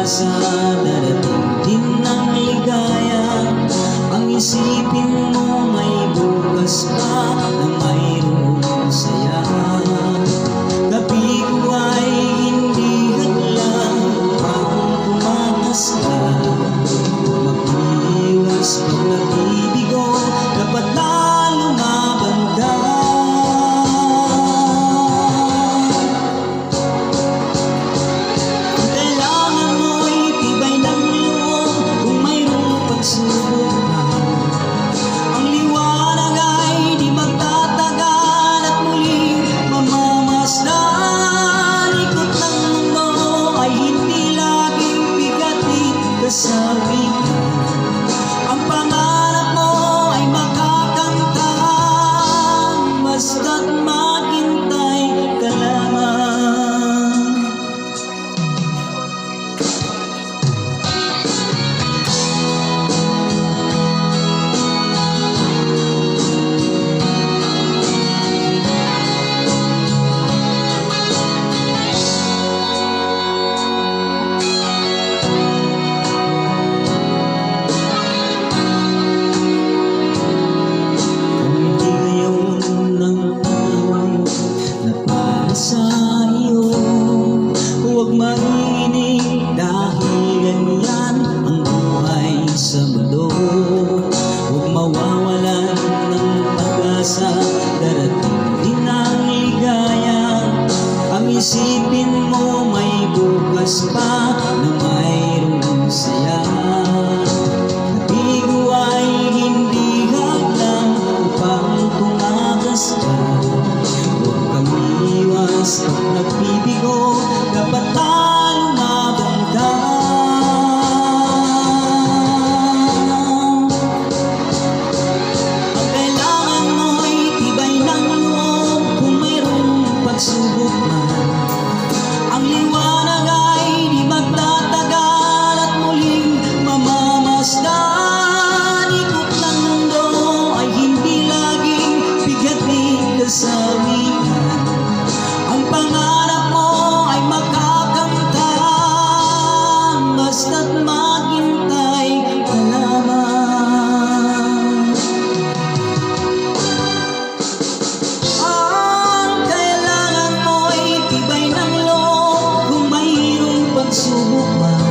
pag-asa, darating din ng ligaya. Ang isipin mo may bukas pa na mayroong saya. Gabi ko ay hindi hadlang upang tumakas ka. Mag-iwas pag nabibigo, dapat na lumaban ka. Ang kailangan mo'y tibay ng loob kung mayroong pagsubok na. Ang liwanag ay di magtatagal at muling mamamasdan. Ikot ng mundo ay hindi laging bigatit kasabihan. Ang pangarap mo ay makakamtan, basta't maghintay ka lamang. Sa iyo, huwag marinig dahil ganyan ang buhay sa mundo. Huwag mawawalan ng pag-asa, darating din ang ligaya. Ang isipin mo may bukas pa na mayroong saya. Nabigo ay hindi hadlang upang tumakas ka. Pag nagbibigo, dapat na lumaban ka. Ang kailangan mo'y tibay ng loob kung mayroong pagsubok man. Ang liwanag ay di magtatagal at muling mamamasdan. Ikot ng mundo ay hindi laging bigating kasawian. Ang pangarap mo ay makakamtan, basta't maghintay ka lamang. Ang kailangan mo ay tibay ng loob kung mayroong pagsubok man.